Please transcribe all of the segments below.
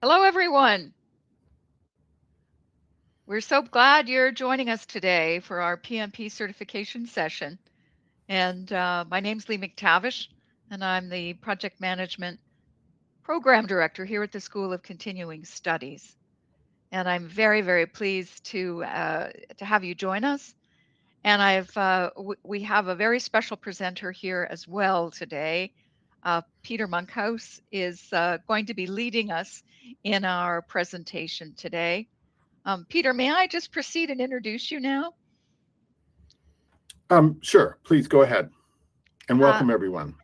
Hello, everyone. We're so glad you're joining us today for our PMP certification session. And my name's Lee McTavish, and I'm the Project Management Program Director here at the School of Continuing Studies. And I'm very, very pleased to have you join us. And we have a very special presenter here as well today. Peter Monkhouse is going to be leading us in our presentation today. Peter, may I just proceed and introduce you now? Sure, please go ahead. And Uh, welcome everyone.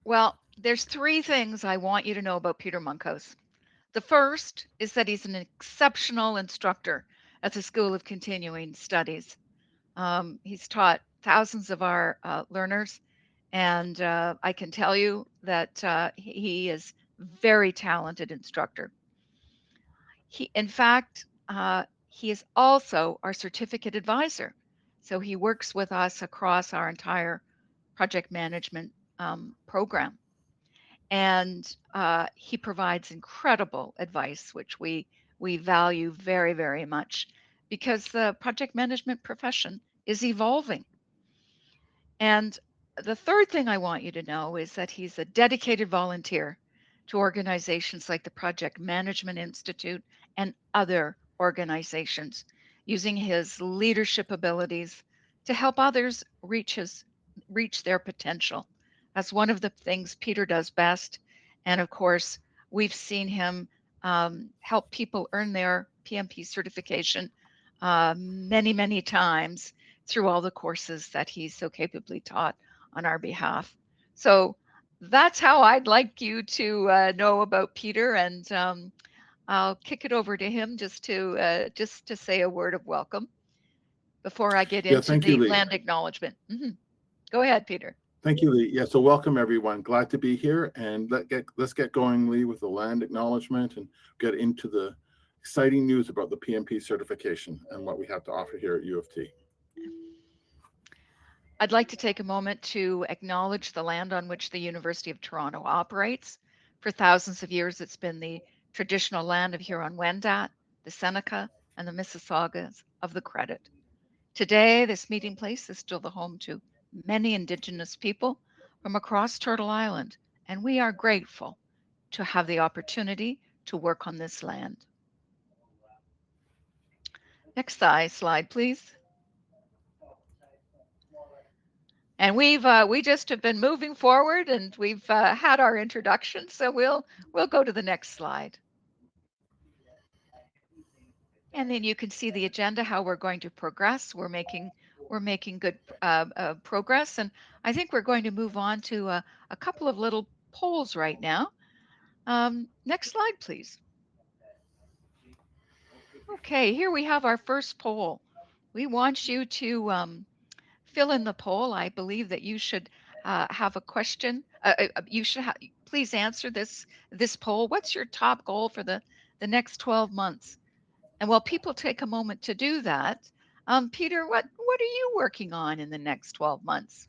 well, there's three things I want you to know about Peter Monkhouse. The first is that he's an exceptional instructor at the School of Continuing Studies. He's taught thousands of our learners, and I can tell you that he is a very talented instructor. In fact, he is also our certificate advisor. So he works with us across our entire project management program. And he provides incredible advice, which we value very, very much because the project management profession is evolving. And the third thing I want you to know is that he's a dedicated volunteer to organizations like the Project Management Institute and other organizations, using his leadership abilities to help others reach their potential. That's one of the things Peter does best. And of course, we've seen him help people earn their PMP certification many, many times through all the courses that he's so capably taught on our behalf. So that's how I'd like you to know about Peter, and I'll kick it over to him just to say a word of welcome before I get Yeah, into thank you, the Lee. land acknowledgement. Go ahead, Peter. Thank you, Lee. Yeah, so welcome everyone. Glad to be here, and let's get going, Lee, with the land acknowledgement and get into the exciting news about the PMP certification and what we have to offer here at U of T. I'd like to take a moment to acknowledge the land on which the University of Toronto operates. For thousands of years, it's been the traditional land of Huron-Wendat, the Seneca, and the Mississaugas of the Credit. Today, this meeting place is still the home to many Indigenous people from across Turtle Island, and we are grateful to have the opportunity to work on this land. Next slide, please. And we just have been moving forward, and we've had our introduction, so we'll go to the next slide. And then you can see the agenda, how we're going to progress. We're making good progress, and I think we're going to move on to a couple of little polls right now. Next slide, please. Okay, here we have our first poll. We want you to fill in the poll. I believe that you should have a question. You should please answer this poll. What's your top goal for the next 12 months? And while people take a moment to do that, Peter, what are you working on in the next 12 months?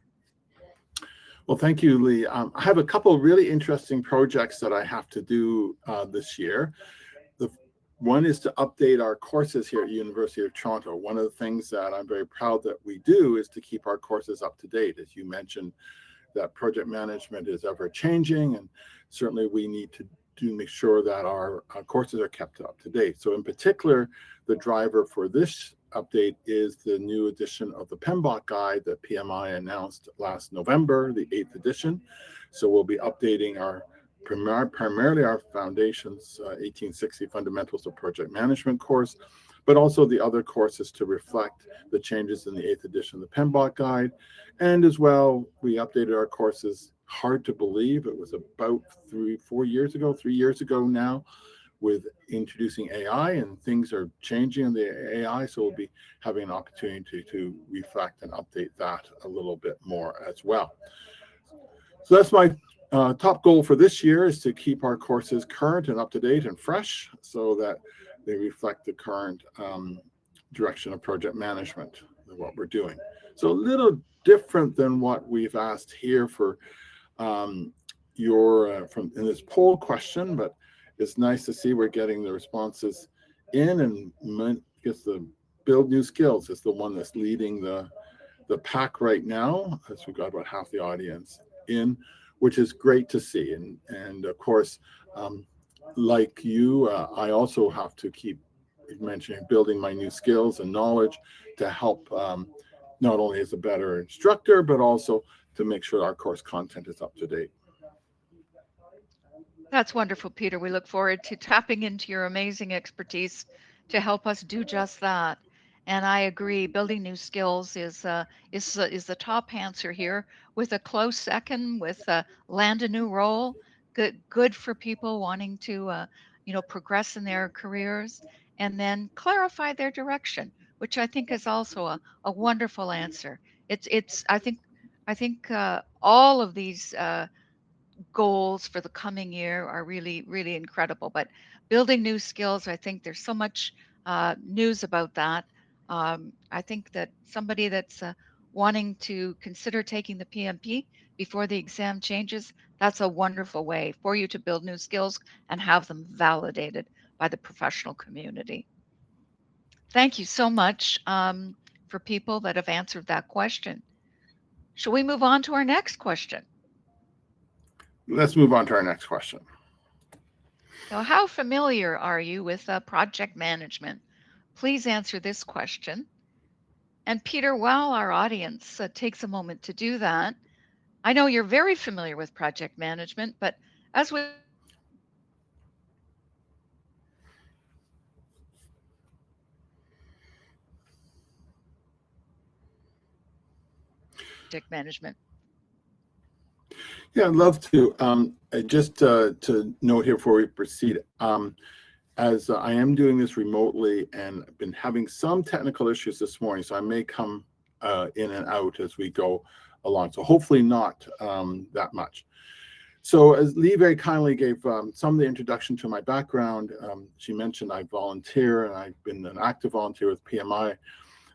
Well, thank you, Lee. I have a couple of really interesting projects that I have to do this year. The one is to update our courses here at University of Toronto. One of the things that I'm very proud that we do is to keep our courses up to date. As you mentioned, that project management is ever changing, and certainly we need to make sure that our courses are kept up to date. So in particular, the driver for this update is the new edition of the PMBOK guide that PMI announced last November, the 8th edition. So we'll be updating our primarily our Foundations 1860 Fundamentals of Project Management course, but also the other courses to reflect the changes in the 8th edition of the PMBOK guide. And as well, we updated our courses, hard to believe, it was about 3 years ago now, with introducing AI, and things are changing in the AI, so we'll be having an opportunity to reflect and update that a little bit more as well. So that's my top goal for this year, is to keep our courses current and up to date and fresh so that they reflect the current direction of project management and what we're doing. So a little different than what we've asked here for from in this poll question, but it's nice to see we're getting the responses in, and I guess the Build New Skills is the one that's leading the pack right now, as we've got about half the audience in, which is great to see. And of course, um, like you, I also have to keep mentioning building my new skills and knowledge to help, not only as a better instructor, but also to make sure our course content is up to date. That's wonderful, Peter. We look forward to tapping into your amazing expertise to help us do just that. And I agree, building new skills is the top answer here, with a close second with land a new role. Good for people wanting to progress in their careers, and then clarify their direction, which I think is also a wonderful answer. It's I think all of these goals for the coming year are really, really incredible. But building new skills, I think there's so much news about that. I think that somebody that's wanting to consider taking the PMP before the exam changes, that's a wonderful way for you to build new skills and have them validated by the professional community. Thank you so much for people that have answered that question. Shall we move on to our next question? Let's move on to our next question. So, how familiar are you with project management? Please answer this question. And Peter, while our audience takes a moment to do that, I know you're very familiar with project management, but as we project management. Yeah, I'd love to. Just to note here before we proceed, as I am doing this remotely and I've been having some technical issues this morning, so I may come in and out as we go along. So hopefully not that much. So as Lee very kindly gave some of the introduction to my background, she mentioned I volunteer, and I've been an active volunteer with PMI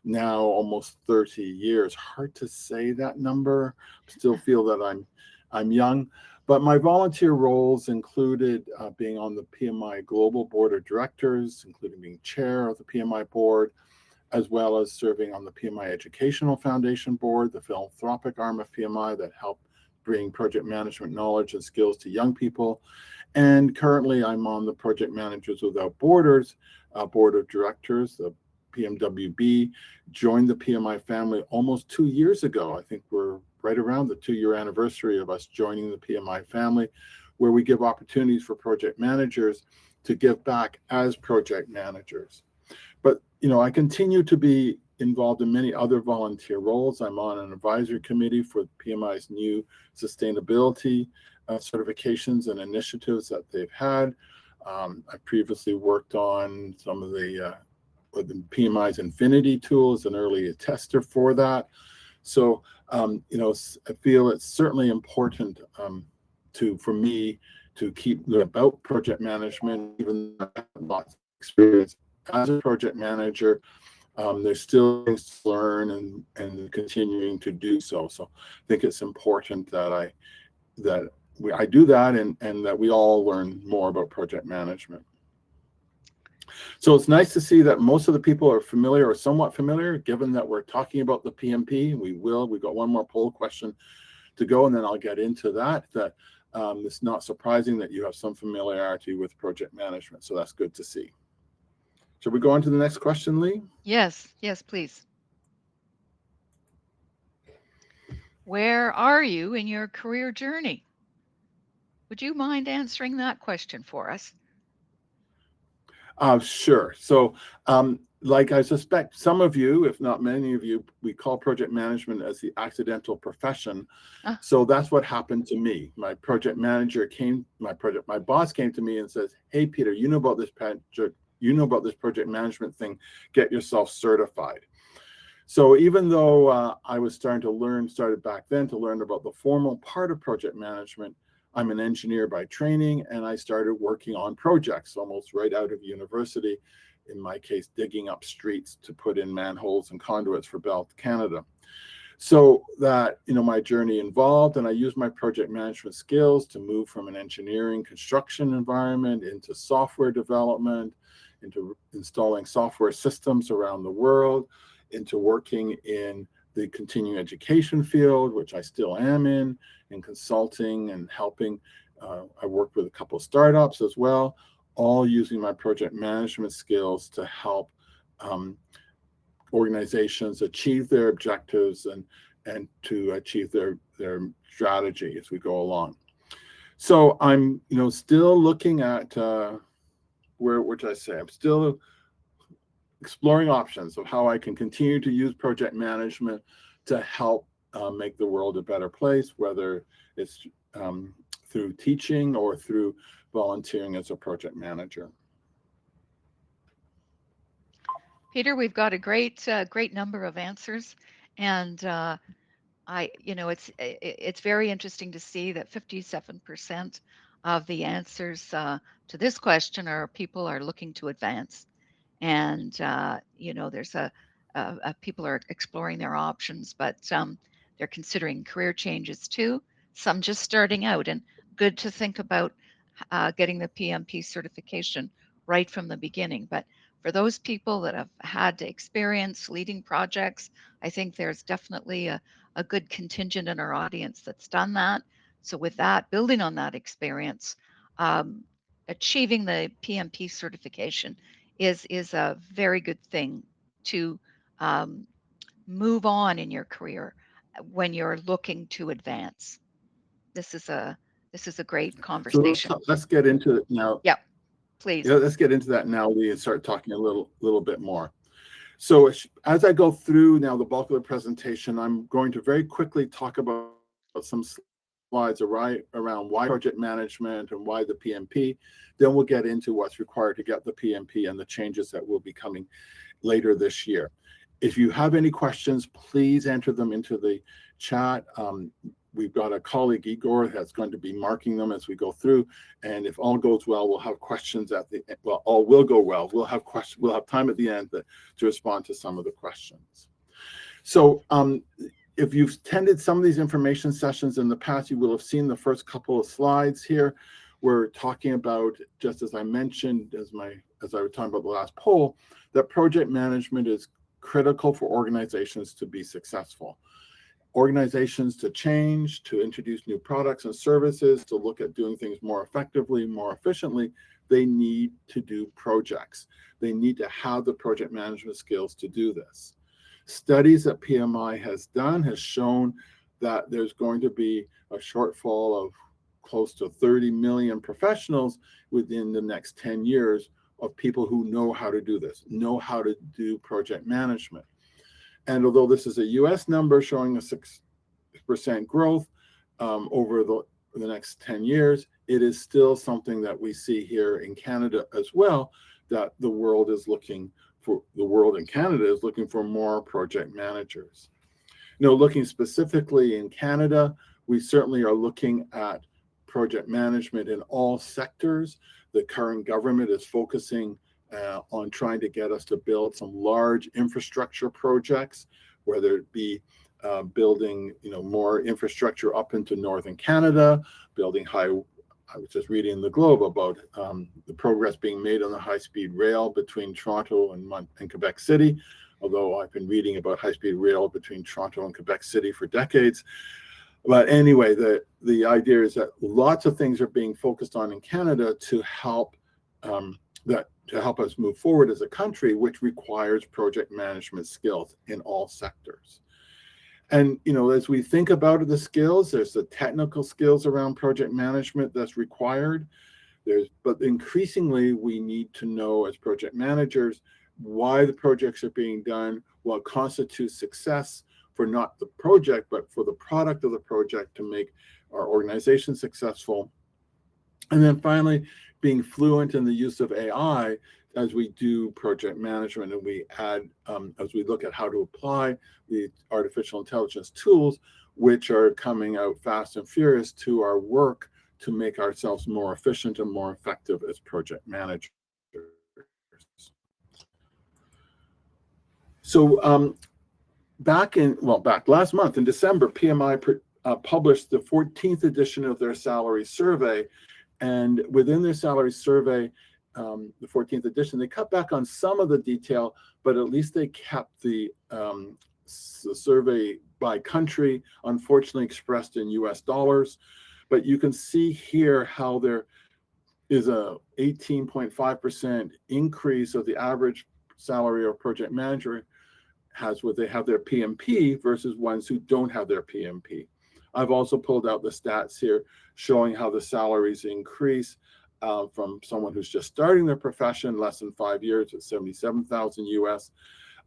now almost 30 years. Hard to say that number. Still feel that I'm young, but my volunteer roles included being on the PMI Global Board of Directors, including being chair of the PMI board, as well as serving on the PMI Educational Foundation board, the philanthropic arm of PMI that helped bring project management knowledge and skills to young people. And currently I'm on the Project Managers Without Borders board of directors, the PMWB. Joined the PMI family almost 2 years ago. I think we're right around the 2-year anniversary of us joining the PMI family, where we give opportunities for project managers to give back as project managers. But I continue to be involved in many other volunteer roles. I'm on an advisory committee for PMI's new sustainability certifications and initiatives that they've had. I previously worked on some of the PMI's Infinity tool as an early tester for that. So, I feel it's certainly important for me to keep learning about project management, even though I have lots of experience as a project manager. There's still things to learn and continuing to do so. So I think it's important that I do that, and that we all learn more about project management. So it's nice to see that most of the people are familiar or somewhat familiar, given that we're talking about the PMP. We've got one more poll question to go, and then I'll get into that. It's not surprising that you have some familiarity with project management. So that's good to see. Should we go on to the next question, Lee? Yes, please. Where are you in your career journey? Would you mind answering that question for us? Sure. So, like I suspect some of you, if not many of you, we call project management as the accidental profession. So that's what happened to me. My project manager my boss came to me and says, "Hey, Peter, you know about this project management thing, get yourself certified." So even though I was started back then to learn about the formal part of project management, I'm an engineer by training, and I started working on projects almost right out of university, in my case, digging up streets to put in manholes and conduits for Bell Canada. So that, my journey involved, and I use my project management skills to move from an engineering construction environment into software development, into installing software systems around the world, into working in the continuing education field, which I still am in consulting and helping. I worked with a couple of startups as well, all using my project management skills to help um, organizations achieve their objectives and to achieve their strategy as we go along. So I'm still looking at which I say I'm still exploring options of how I can continue to use project management to help make the world a better place, whether it's through teaching or through volunteering as a project manager. Peter, we've got a great number of answers, and it's very interesting to see that 57% of the answers to this question are people are looking to advance, and there's people are exploring their options, but they're considering career changes too. Some just starting out, and good to think about getting the PMP certification right from the beginning. But for those people that have had experience leading projects, I think there's definitely a good contingent in our audience that's done that. So with that, building on that experience, um, achieving the PMP certification is a very good thing to um, move on in your career when you're looking to advance. This is a this is a great So conversation. let's get into it now. Yep, please. Yeah, let's get into that now, Lee, and start talking a little bit more. So as I go through now the bulk of the presentation, I'm going to very quickly talk about some slides around why project management and why the PMP. Then we'll get into what's required to get the PMP and the changes that will be coming later this year. If you have any questions, please enter them into the chat. We've got a colleague, Igor, that's going to be marking them as we go through. And if all goes well, we'll have questions at the end. Well, all will go well. We'll have questions. We'll have time at the end to respond to some of the questions. So if you've attended some of these information sessions in the past, you will have seen the first couple of slides here. We're talking about, just as I mentioned, as I was talking about the last poll, that project management is critical for organizations to be successful. Organizations to change, to introduce new products and services, to look at doing things more effectively, more efficiently, they need to do projects. They need to have the project management skills to do this. Studies that PMI has done has shown that there's going to be a shortfall of close to 30 million professionals within the next 10 years of people who know how to do this, know how to do project management. And although this is a US number showing a 6% growth over the next 10 years, it is still something that we see here in Canada as well, that the world in Canada is looking for more project managers. Looking specifically in Canada, we certainly are looking at project management in all sectors. The current government is focusing on trying to get us to build some large infrastructure projects, whether it be building more infrastructure up into northern Canada, building I was just reading in the Globe about the progress being made on the high-speed rail between Toronto and Quebec City, although I've been reading about high-speed rail between Toronto and Quebec City for decades. But anyway, the idea is that lots of things are being focused on in Canada to help us move forward as a country, which requires project management skills in all sectors. And as we think about the skills, there's the technical skills around project management that's required. But increasingly, we need to know as project managers why the projects are being done, what constitutes success for not the project, but for the product of the project to make our organization successful. And then finally, being fluent in the use of AI as we do project management, and we add, as we look at how to apply the artificial intelligence tools, which are coming out fast and furious to our work to make ourselves more efficient and more effective as project managers. So back last month in December, PMI published the 14th edition of their salary survey. And within their salary survey, the 14th edition, they cut back on some of the detail, but at least they kept the survey by country, unfortunately expressed in US dollars. But you can see here how there is a 18.5% increase of the average salary of project manager has what they have their PMP versus ones who don't have their PMP. I've also pulled out the stats here showing how the salaries increase from someone who's just starting their profession, less than 5 years at 77,000 US,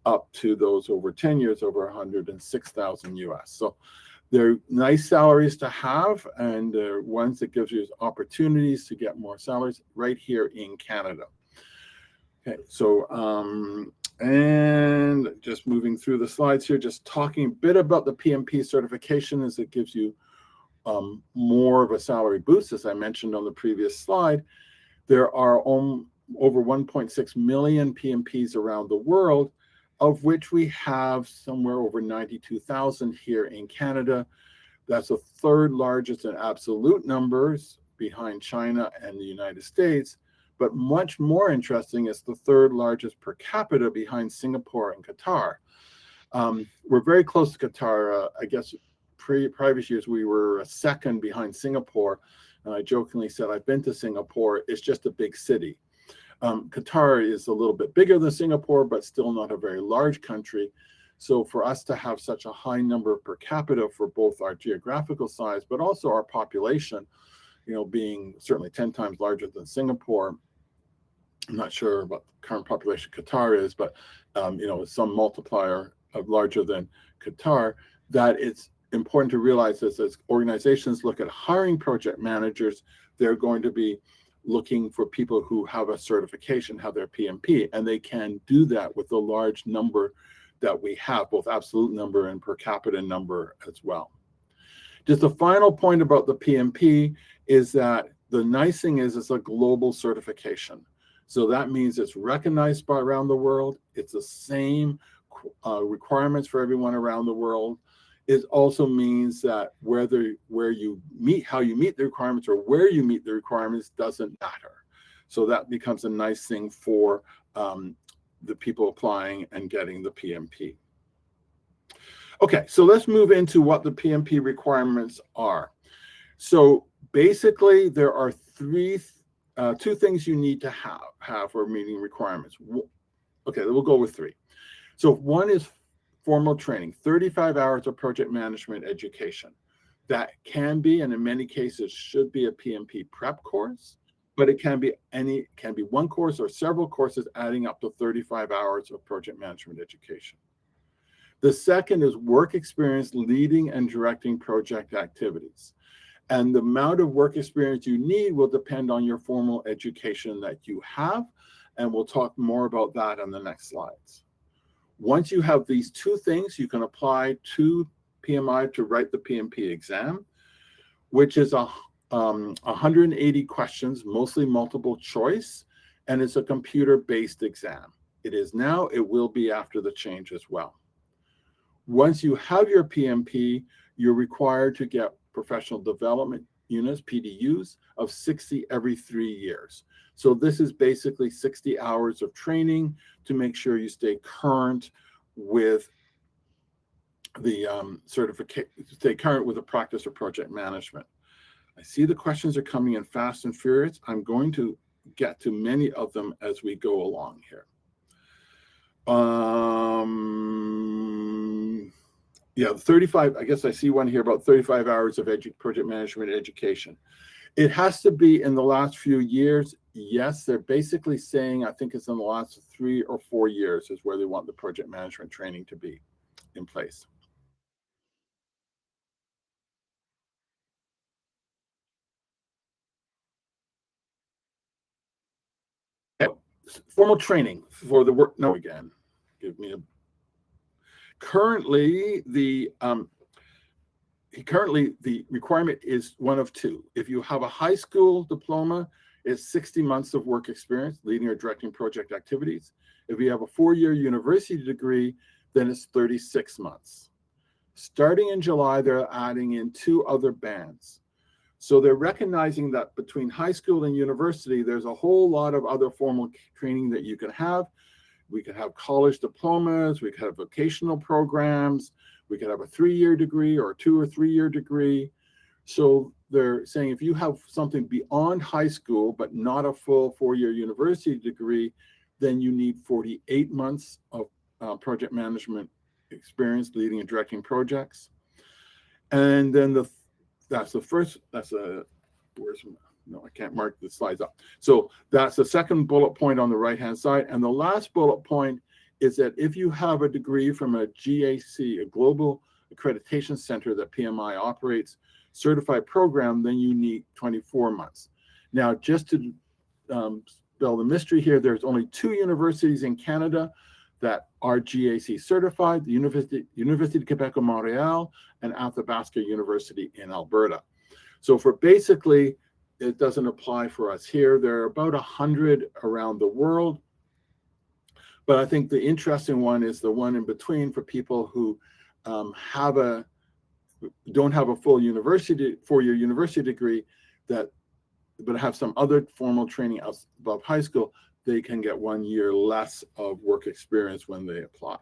up to those over 10 years, over 106,000 US. So they're nice salaries to have, and they're ones that gives you opportunities to get more salaries right here in Canada. Okay, so and just moving through the slides here, just talking a bit about the PMP certification, as it gives you more of a salary boost. As I mentioned on the previous slide, there are over 1.6 million PMPs around the world, of which we have somewhere over 92,000 here in Canada. That's the third largest in absolute numbers behind China and the United States. But much more interesting is the third largest per capita behind Singapore and Qatar. We're very close to Qatar. I guess previous years we were second behind Singapore. I jokingly said I've been to Singapore. It's just a big city. Qatar is a little bit bigger than Singapore, but still not a very large country. So for us to have such a high number per capita for both our geographical size, but also our population, being certainly 10 times larger than Singapore. I'm not sure what the current population Qatar is, but some multiplier of larger than Qatar, that it's important to realize this as organizations look at hiring project managers, they're going to be looking for people who have a certification, have their PMP, and they can do that with the large number that we have, both absolute number and per capita number as well. Just a final point about the PMP is that the nice thing is it's a global certification. So that means it's recognized by around the world. It's the same requirements for everyone around the world. It also means that how you meet the requirements or where you meet the requirements doesn't matter. So that becomes a nice thing for the people applying and getting the PMP. Okay, so let's move into what the PMP requirements are. So basically, there are two things you need to have for meeting requirements. Okay, we'll go with three. So one is formal training, 35 hours of project management education. That can be, and in many cases should be, a PMP prep course, but it can be one course or several courses adding up to 35 hours of project management education. The second is work experience leading and directing project activities. And the amount of work experience you need will depend on your formal education that you have, and we'll talk more about that on the next slides. Once you have these two things, you can apply to PMI to write the PMP exam, which is 180 questions, mostly multiple choice, and it's a computer-based exam. It is now, it will be after the change as well. Once you have your PMP, you're required to get professional development units, PDUs, of 60 every 3 years. So this is basically 60 hours of training to make sure you stay current with the certificate, stay current with the practice of project management. I see the questions are coming in fast and furious. I'm going to get to many of them as we go along here. Yeah, 35, I guess I see one here about 35 hours of project management education. It has to be in the last few years. Yes, they're basically saying, I think it's in the last 3 or 4 years is where they want the project management training to be in place. Okay. Formal training for the work. No, again, give me a. Currently, the requirement is one of two. If you have a high school diploma, it's 60 months of work experience leading or directing project activities. If you have a 4-year university degree, then it's 36 months. Starting in July, they're adding in 2 other bands. So they're recognizing that between high school and university, there's a whole lot of other formal training that you can have. We could have college diplomas, we could have vocational programs, we could have a 3-year degree or a 2 or 3-year degree. So they're saying if you have something beyond high school, but not a full 4-year university degree, then you need 48 months of project management experience leading and directing projects. And then I can't mark the slides up. So that's the second bullet point on the right-hand side. And the last bullet point is that if you have a degree from a GAC, a Global Accreditation Center that PMI operates, certified program, then you need 24 months. Now, just to spell the mystery here, there's only 2 universities in Canada that are GAC certified, the University de Quebec of Montreal and Athabasca University in Alberta. So for basically, it doesn't apply for us here. There are about 100 around the world. But I think the interesting one is the one in between for people who don't have a full 4-year university degree, but have some other formal training above high school. They can get 1 year less of work experience when they apply.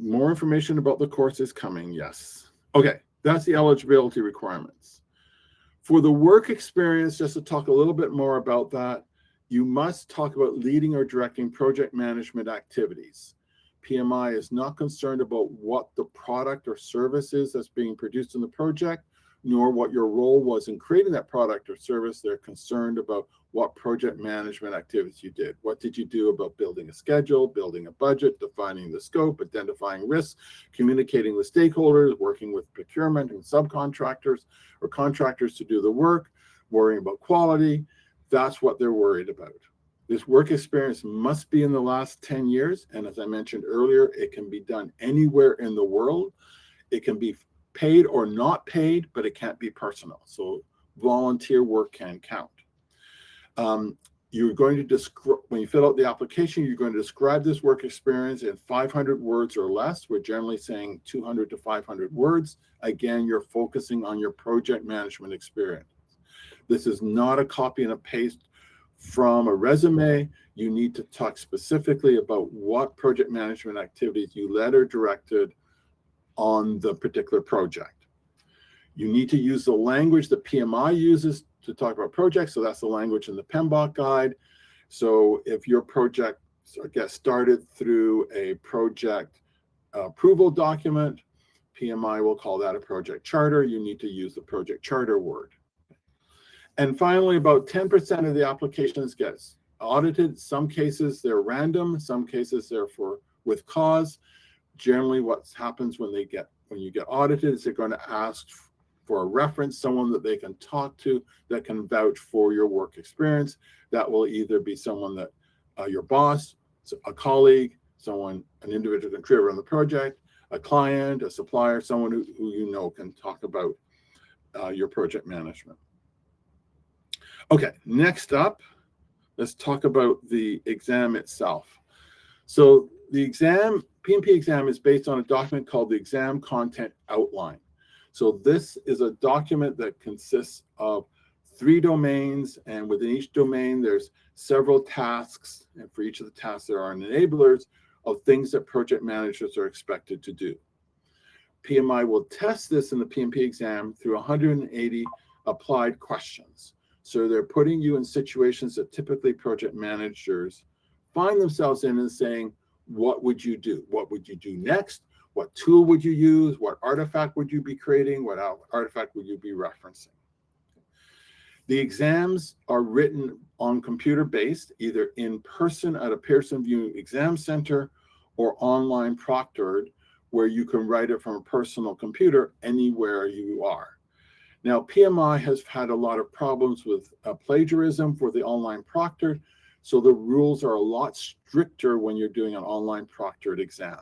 More information about the course is coming, yes. Okay, that's the eligibility requirements. For the work experience, just to talk a little bit more about that, you must talk about leading or directing project management activities. PMI is not concerned about what the product or service is that's being produced in the project, nor what your role was in creating that product or service. They're concerned about what project management activities you did. What did you do about building a schedule, building a budget, defining the scope, identifying risks, communicating with stakeholders, working with procurement and subcontractors or contractors to do the work, worrying about quality. That's what they're worried about. This work experience must be in the last 10 years. And as I mentioned earlier, it can be done anywhere in the world. It can be paid or not paid, but it can't be personal. So volunteer work can count. You're going to describe, when you fill out the application, you're going to describe this work experience in 500 words or less. We're generally saying 200 to 500 words. Again, you're focusing on your project management experience. This is not a copy and a paste from a resume. You need to talk specifically about what project management activities you led or directed on the particular project. You need to use the language that PMI uses to talk about projects. So that's the language in the PMBOK guide. So if your project gets started through a project approval document, PMI will call that a project charter. You need to use the project charter word. And finally, about 10% of the applications gets audited. Some cases they're random, some cases they're with cause. Generally, what happens when you get audited is they're going to ask for a reference, someone that they can talk to that can vouch for your work experience. That will either be someone that your boss, a colleague, an individual contributor on the project, a client, a supplier, someone who you know can talk about your project management. Okay, next up, let's talk about the exam itself. So the exam, PMP exam, is based on a document called the Exam Content Outline. So this is a document that consists of 3 domains, and within each domain, there's several tasks, and for each of the tasks, there are enablers of things that project managers are expected to do. PMI will test this in the PMP exam through 180 applied questions. So they're putting you in situations that typically project managers find themselves in and saying, what would you do? What would you do next? What tool would you use? What artifact would you be creating? What artifact would you be referencing? The exams are written on computer-based, either in person at a Pearson VUE exam center or online proctored, where you can write it from a personal computer anywhere you are. Now, PMI has had a lot of problems with plagiarism for the online proctored, so the rules are a lot stricter when you're doing an online proctored exam.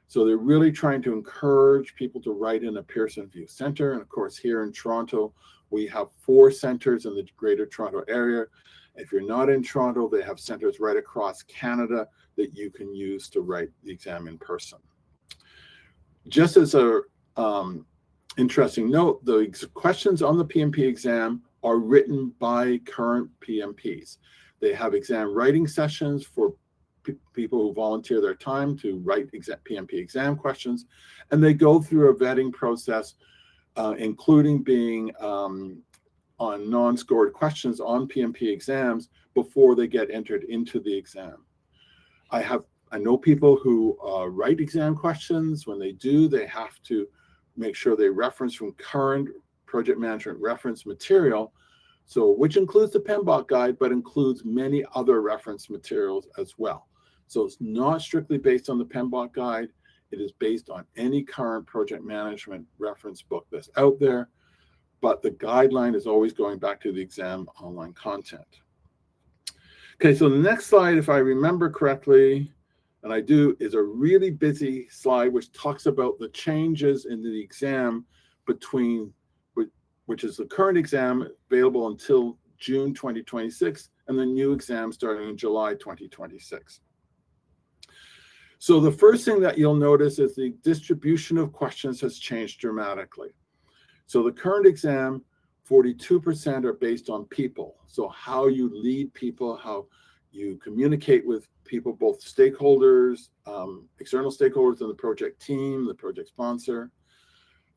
So they're really trying to encourage people to write in a Pearson VUE center. And of course, here in Toronto, We have 4 centers in the Greater Toronto area. If you're not in Toronto, they have centers right across Canada that you can use to write the exam in person. Just as a interesting note, the questions on the PMP exam are written by current PMPs. They have exam writing sessions for people who volunteer their time to write PMP exam questions, and they go through a vetting process, including being on non-scored questions on PMP exams before they get entered into the exam. I know people who write exam questions. When they do, they have to make sure they reference from current project management reference material, so which includes the PMBOK guide, but includes many other reference materials as well. So it's not strictly based on the PMBOK guide. It is based on any current project management reference book that's out there, but the guideline is always going back to the exam online content. Okay, so the next slide, if I remember correctly, and I do, is a really busy slide which talks about the changes in the exam between, which is the current exam available until June 2026, and the new exam starting in July 2026. So the first thing that you'll notice is the distribution of questions has changed dramatically. So the current exam, 42% are based on people. So how you lead people, how you communicate with people, both stakeholders, external stakeholders in the project team, the project sponsor.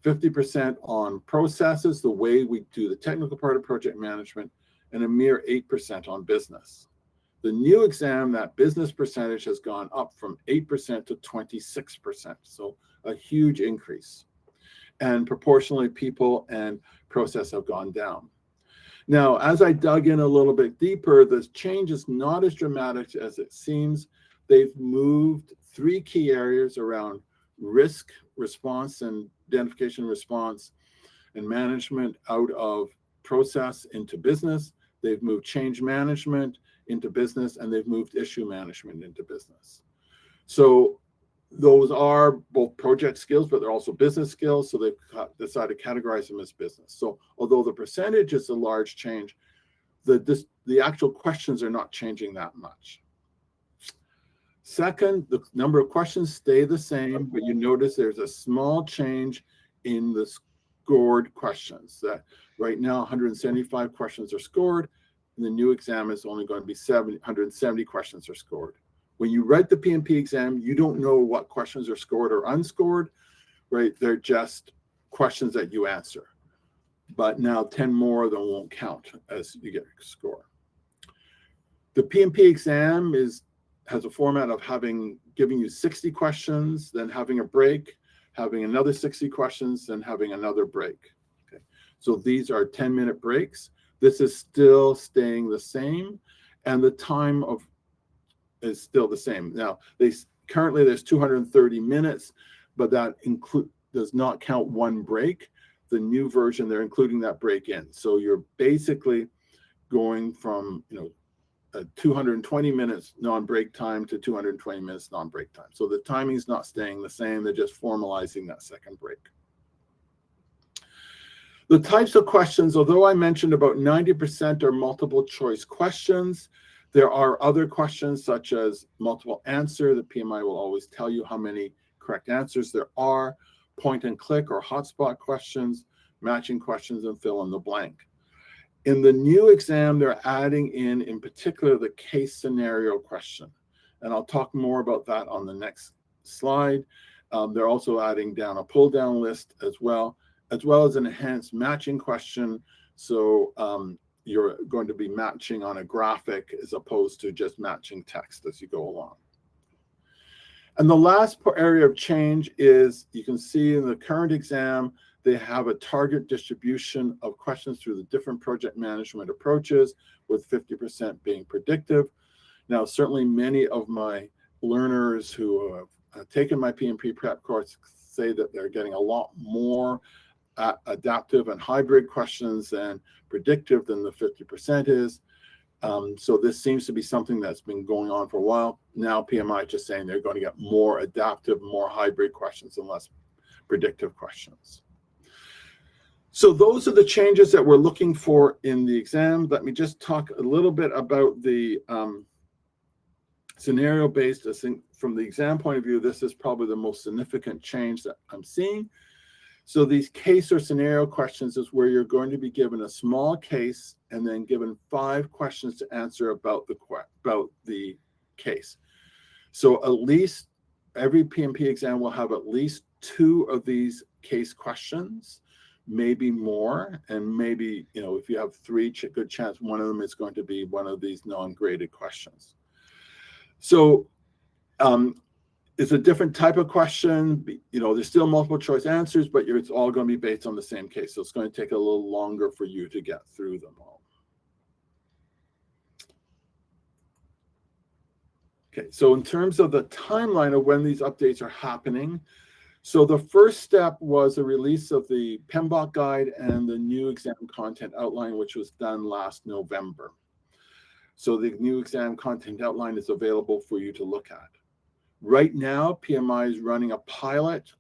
50% on processes, the way we do the technical part of project management, and a mere 8% on business. The new exam, that business percentage has gone up from 8% to 26%, so a huge increase. And proportionally, people and process have gone down. Now, as I dug in a little bit deeper, this change is not as dramatic as it seems. They've moved 3 key areas around risk response and identification response and management out of process into business. They've moved change management into business, and they've moved issue management into business. So those are both project skills, but they're also business skills. So they've decided to categorize them as business. So although the percentage is a large change, the actual questions are not changing that much. Second, the number of questions stay the same, but you notice there's a small change in the scored questions. That right now 175 questions are scored, and the new exam is only going to be 170 questions are scored. When you write the PMP exam, you don't know what questions are scored or unscored, right? They're just questions that you answer. But now 10 more of them won't count as you get a score. The PMP exam has a format of giving you 60 questions, then having a break, having another 60 questions, then having another break. Okay. So these are 10-minute breaks. This is still staying the same, and the time is still the same. Now, currently there's 230 minutes, but that does not count one break. The new version, they're including that break in. So you're basically going from 220 minutes non-break time to 220 minutes non-break time. So the timing is not staying the same. They're just formalizing that second break. The types of questions, although I mentioned about 90% are multiple choice questions, there are other questions such as multiple answer. The PMI will always tell you how many correct answers there are, point and click or hotspot questions, matching questions, and fill in the blank. In the new exam, they're adding in particular, the case scenario question. And I'll talk more about that on the next slide. They're also adding down a pull-down list as well as an enhanced matching question. So you're going to be matching on a graphic as opposed to just matching text as you go along. And the last area of change is, you can see in the current exam, they have a target distribution of questions through the different project management approaches, with 50% being predictive. Now, certainly many of my learners who have taken my PMP prep course say that they're getting a lot more adaptive and hybrid questions and predictive than the 50% is. So this seems to be something that's been going on for a while. Now PMI is just saying they're going to get more adaptive, more hybrid questions and less predictive questions. So those are the changes that we're looking for in the exam. Let me just talk a little bit about the scenario-based. I think from the exam point of view, this is probably the most significant change that I'm seeing. So these case or scenario questions is where you're going to be given a small case and then given 5 questions to answer about the case. So at least every PMP exam will have at least 2 of these case questions, maybe more, and maybe, you know, if you have 3, good chance one of them is going to be one of these non-graded questions. So it's a different type of question. You know, there's still multiple choice answers, but it's all going to be based on the same case. So it's going to take a little longer for you to get through them all. Okay, so in terms of the timeline of when these updates are happening, so the first step was a release of the PMBOK guide and the new exam content outline, which was done last November. So the new exam content outline is available for you to look at. Right now, PMI is running a pilot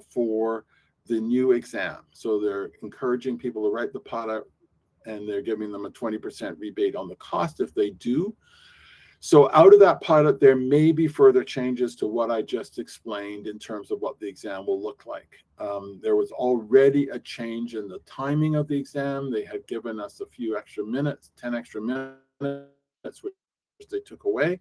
for the new exam. So they're encouraging people to write the pilot, and they're giving them a 20% rebate on the cost if they do. So out of that pilot, there may be further changes to what I just explained in terms of what the exam will look like. There was already a change in the timing of the exam. They had given us a few extra minutes, 10 extra minutes, which they took away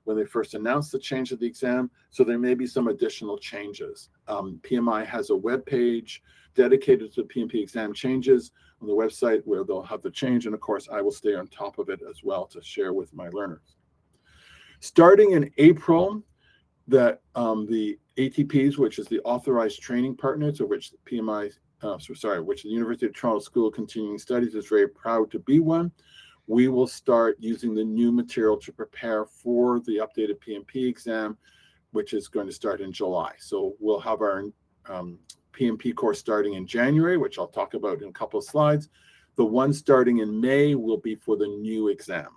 when they first announced the change of the exam. So there may be some additional changes. PMI has a web page dedicated to PMP exam changes on the website where they'll have the change. And of course, I will stay on top of it as well to share with my learners. Starting in April, the ATPs, which is the authorized training partners, of which the PMI, which the University of Toronto School of Continuing Studies is very proud to be one, we will start using the new material to prepare for the updated PMP exam, which is going to start in July. So we'll have our PMP course starting in January, which I'll talk about in a couple of slides. The one starting in May will be for the new exam.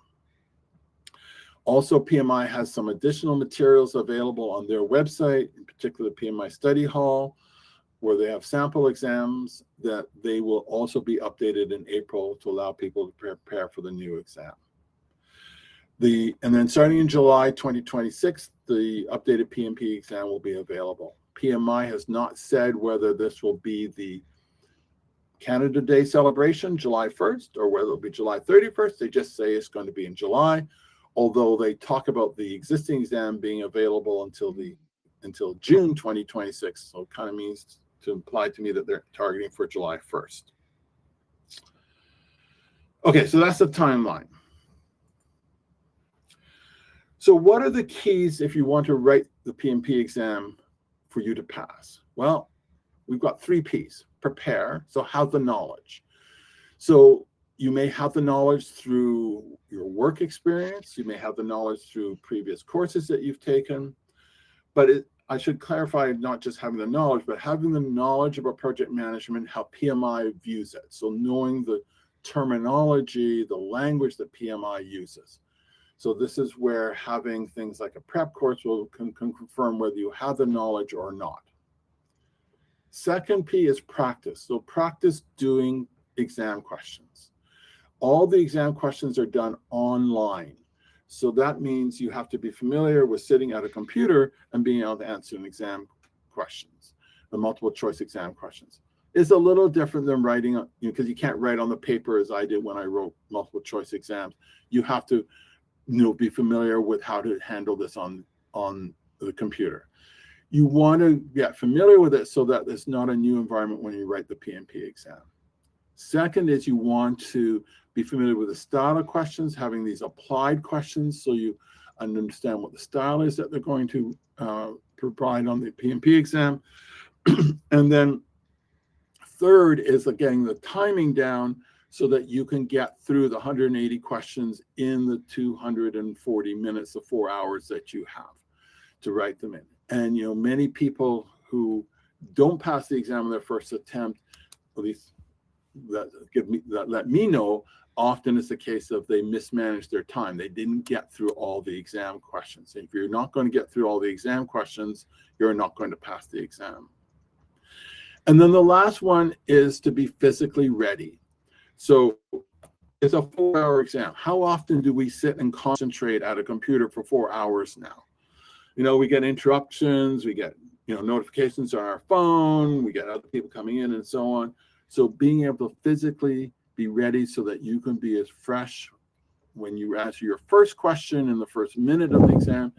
Also, PMI has some additional materials available on their website, in particular PMI Study Hall, where they have sample exams that they will also be updated in April to allow people to prepare for the new exam. And then starting in July 2026, the updated PMP exam will be available. PMI has not said whether this will be the Canada Day celebration, July 1st, or whether it'll be July 31st. They just say it's going to be in July, although they talk about the existing exam being available until June 2026. So it kind of means to imply to me that they're targeting for July 1st. Okay, so that's the timeline. So what are the keys if you want to write the PMP exam for you to pass? Well, we've got 3 Ps. Prepare, so have the knowledge. So you may have the knowledge through your work experience. You may have the knowledge through previous courses that you've taken. But I should clarify, not just having the knowledge, but having the knowledge about project management, how PMI views it. So knowing the terminology, the language that PMI uses. So this is where having things like a prep course can confirm whether you have the knowledge or not. Second P is practice. So practice doing exam questions. All the exam questions are done online. So that means you have to be familiar with sitting at a computer and being able to answer an exam questions, the multiple choice exam questions. It's a little different than writing, because you can't write on the paper as I did when I wrote multiple choice exams. You have to be familiar with how to handle this on the computer. You want to get familiar with it so that it's not a new environment when you write the PMP exam. Second is you want to be familiar with the style of questions, having these applied questions so you understand what the style is that they're going to provide on the PMP exam. And then third is getting the timing down so that you can get through the 180 questions in the 240 minutes, the 4 hours that you have to write them in. And many people who don't pass the exam on their first attempt, at least that let me know, often it's a case of they mismanaged their time. They didn't get through all the exam questions. If you're not going to get through all the exam questions, you're not going to pass the exam. And then the last one is to be physically ready. So it's a 4-hour exam. How often do we sit and concentrate at a computer for 4 hours now? We get interruptions, we get, notifications on our phone, we get other people coming in and so on. So being able to physically be ready so that you can be as fresh when you answer your first question in the first minute of the exam,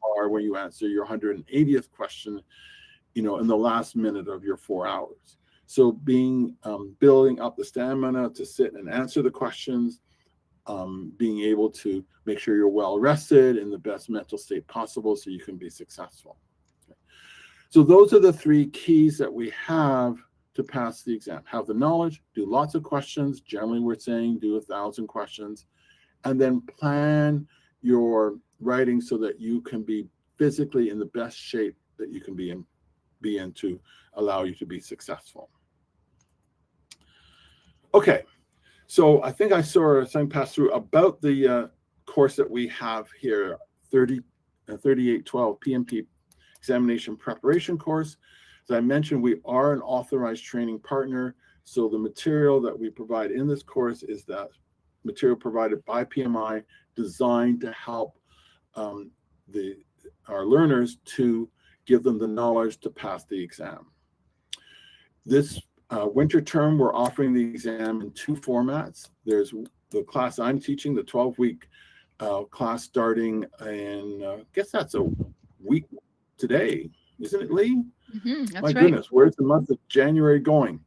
or when you answer your 180th question, in the last minute of your 4 hours. So building up the stamina to sit and answer the questions, being able to make sure you're well rested in the best mental state possible so you can be successful. Okay. So those are the 3 keys that we have to pass the exam. Have the knowledge, do lots of questions. Generally, we're saying do 1,000 questions, and then plan your writing so that you can be physically in the best shape that you can be in to allow you to be successful. Okay, so I think I saw something pass through about the course that we have here, 3812 PMP examination preparation course. As I mentioned, we are an authorized training partner. So the material that we provide in this course is that material provided by PMI, designed to help our learners to give them the knowledge to pass the exam. This winter term, we're offering the exam in 2 formats. There's the class I'm teaching, the 12-week class starting in, I guess that's a week today, isn't it, Lee? That's My right. goodness, where's the month of January going?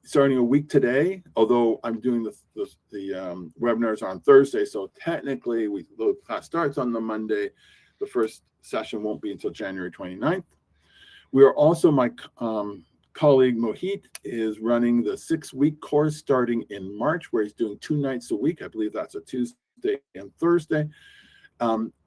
Starting a week today, although I'm doing the webinars on Thursday, so technically the class starts on the Monday. The first session won't be until January 29th. We are also, my colleague Mohit is running the 6-week course starting in March, where he's doing 2 nights a week. I believe that's a Tuesday and Thursday.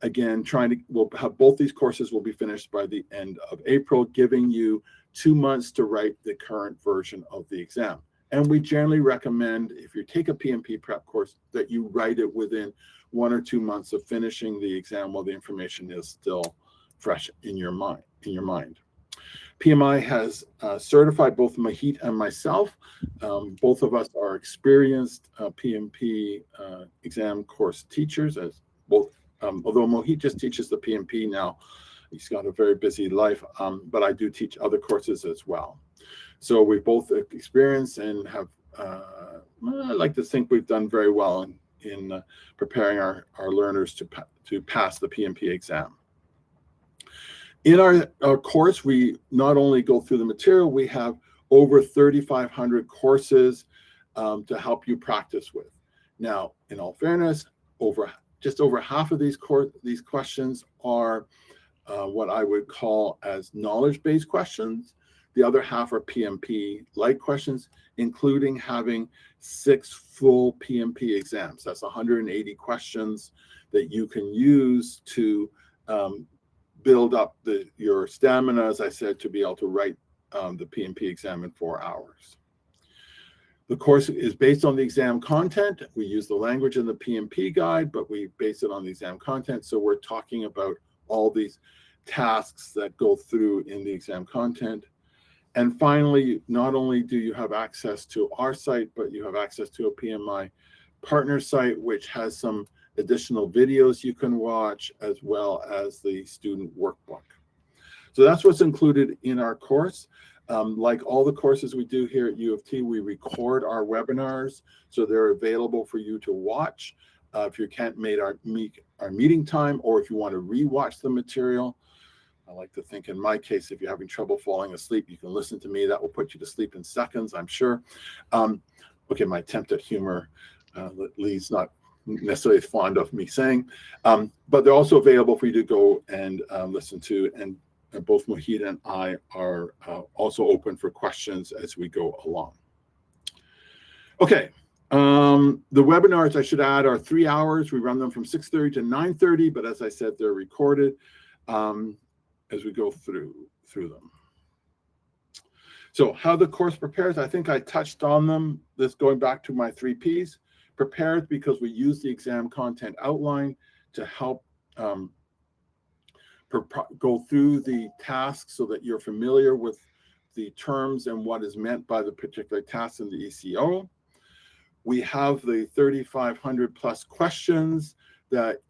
Again, we'll have both these courses will be finished by the end of April, giving you 2 months to write the current version of the exam. And we generally recommend, if you take a PMP prep course, that you write it within 1 or 2 months of finishing the exam while the information is still fresh in your mind. PMI has certified both Mahit and myself. Both of us are experienced PMP exam course teachers, as both. Although Mohit just teaches the PMP now, he's got a very busy life, but I do teach other courses as well. So we've both experienced and have, I like to think we've done very well in preparing our learners to pass the PMP exam. In our course, we not only go through the material, we have over 3,500 courses to help you practice with. Now, in all fairness, just over half of these questions are what I would call as knowledge-based questions. The other half are PMP-like questions, including having 6 full PMP exams. That's 180 questions that you can use to build up your stamina, as I said, to be able to write the PMP exam in 4 hours. The course is based on the exam content. We use the language in the PMP guide, but we base it on the exam content. So we're talking about all these tasks that go through in the exam content. And finally, not only do you have access to our site, but you have access to a PMI partner site, which has some additional videos you can watch, as well as the student workbook. So that's what's included in our course. Like all the courses we do here at U of T, we record our webinars, so they're available for you to watch if you can't make our meeting time, or if you want to re-watch the material. I like to think, in my case, if you're having trouble falling asleep, you can listen to me. That will put you to sleep in seconds, I'm sure. Okay, my attempt at humor, Lee's not necessarily fond of me saying, but they're also available for you to go and listen to, and both Mohit and I are also open for questions as we go along. Okay, the webinars, I should add, are 3 hours. We run them from 6:30 to 9:30, but as I said, they're recorded as we go through them. So how the course prepares, I think I touched on them. This going back to my 3 Ps. Prepared because we use the exam content outline to help go through the tasks so that you're familiar with the terms and what is meant by the particular task in the ECO. We have the 3,500 plus questions that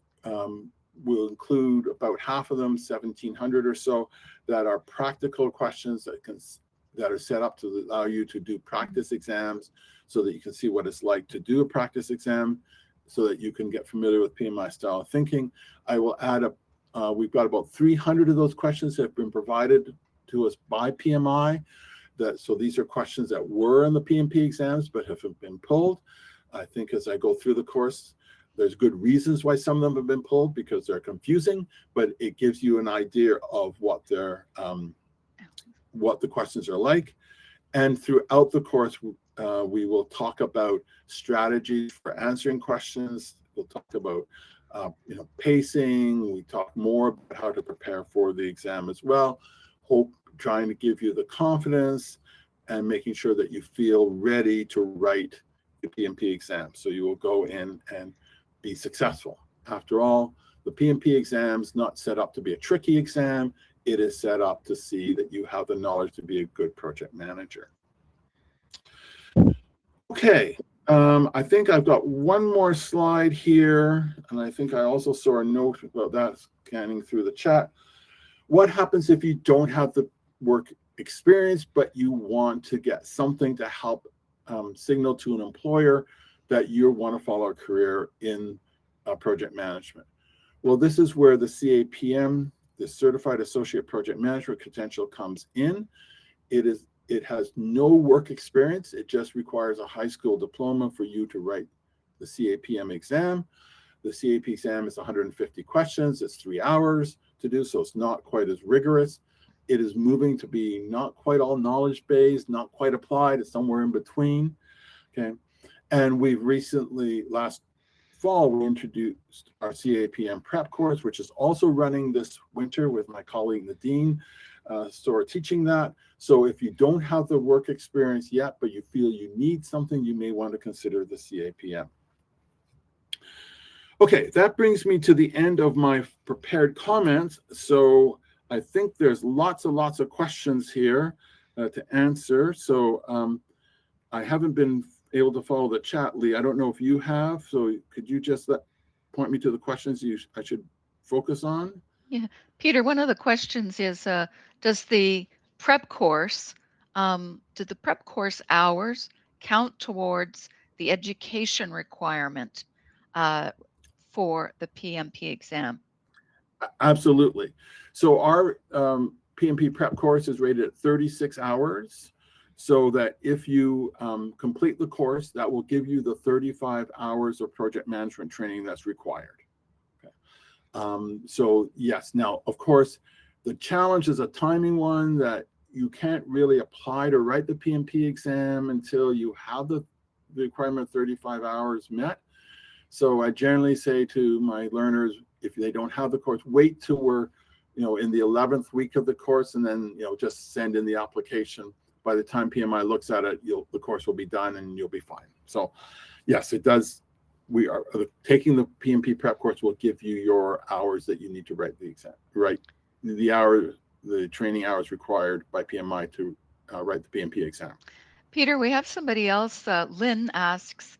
will include about half of them, 1,700 or so, that are practical questions that are set up to allow you to do practice exams so that you can see what it's like to do a practice exam, so that you can get familiar with PMI style of thinking. I will add we've got about 300 of those questions that have been provided to us by PMI. So these are questions that were in the PMP exams but have been pulled. I think as I go through the course, there's good reasons why some of them have been pulled, because they're confusing, but it gives you an idea of what the questions are like. And throughout the course, we will talk about strategies for answering questions. We'll talk about pacing. We talk more about how to prepare for the exam as well. Trying to give you the confidence and making sure that you feel ready to write the PMP exam, so you will go in and be successful. After all, the PMP exam is not set up to be a tricky exam. It is set up to see that you have the knowledge to be a good project manager. Okay, I think I've got one more slide here, and I think I also saw a note about that scanning through the chat. What happens if you don't have the work experience, but you want to get something to help signal to an employer that you want to follow a career in project management? Well, this is where the CAPM, the Certified Associate Project Management credential, comes in. It has no work experience. It just requires a high school diploma for you to write the CAPM exam. The CAP exam is 150 questions. It's 3 hours to do, so it's not quite as rigorous. It is moving to be not quite all knowledge-based, not quite applied. It's somewhere in between, okay? And we've recently, last fall, we introduced our CAPM prep course, which is also running this winter with my colleague Nadine Sora teaching that. So if you don't have the work experience yet, but you feel you need something, you may want to consider the CAPM. Okay, that brings me to the end of my prepared comments. So I think there's lots and lots of questions here to answer. So I haven't been able to follow the chat, Lee. I don't know if you have. So could you just point me to the questions I should focus on? Yeah, Peter, one of the questions is, does the prep course, do the prep course hours count towards the education requirement for the PMP exam? Absolutely. So our PMP prep course is rated at 36 hours, so that if you complete the course, that will give you the 35 hours of project management training that's required. Okay. So yes, now, of course, the challenge is a timing one, that you can't really apply to write the PMP exam until you have the requirement of 35 hours met. So I generally say to my learners, if they don't have the course, wait till we're, in the 11th week of the course, and then, just send in the application. By the time PMI looks at it, the course will be done and you'll be fine. So yes, it does. We are taking the PMP prep course will give you your hours that you need to write the exam, right? The training hours required by PMI to write the PMP exam. Peter, we have somebody else. Lynn asks,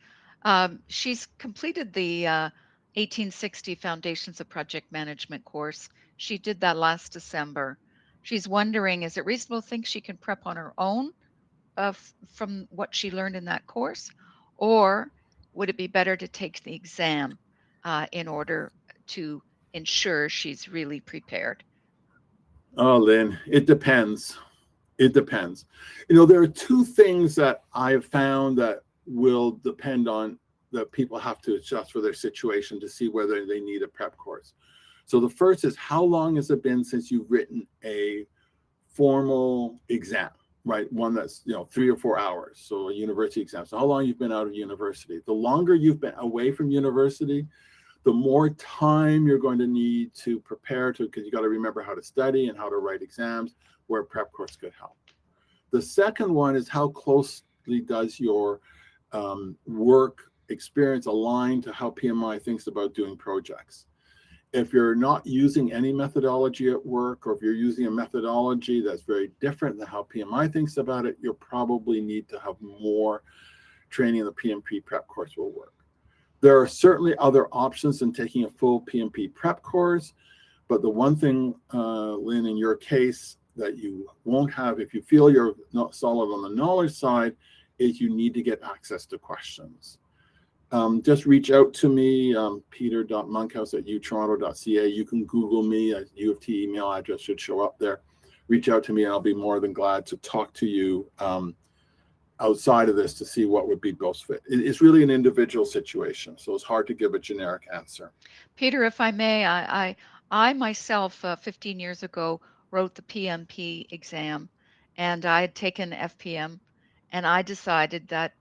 she's completed the 1860 Foundations of Project Management course. She did that last December. She's wondering, is it reasonable to think she can prep on her own from what she learned in that course? Or would it be better to take the exam in order to ensure she's really prepared? Oh, Lynn, it depends. It depends. There are two things that I've found that will depend on, that people have to adjust for their situation to see whether they need a prep course. So the first is, how long has it been since you've written a formal exam, right? One that's 3 or 4 hours, so a university exam. So how long you've been out of university. The longer you've been away from university, the more time you're going to need to prepare because you got to remember how to study and how to write exams, where a prep course could help. The second one is, how closely does your work experience align to how PMI thinks about doing projects? if you're not using any methodology at work, or if you're using a methodology that's very different than how PMI thinks about it, you'll probably need to have more training in the PMP prep course will work. There are certainly other options than taking a full PMP prep course, but the one thing, Lynn, in your case that you won't have if you feel you're not solid on the knowledge side is you need to get access to questions. Just reach out to me, peter.monkhouse@utoronto.ca. You can Google me. A U of T email address should show up there. Reach out to me and I'll be more than glad to talk to you outside of this to see what would be best fit. It's really an individual situation, so it's hard to give a generic answer. Peter, if I may, I myself, 15 years ago, wrote the PMP exam, and I had taken FPM, and I decided that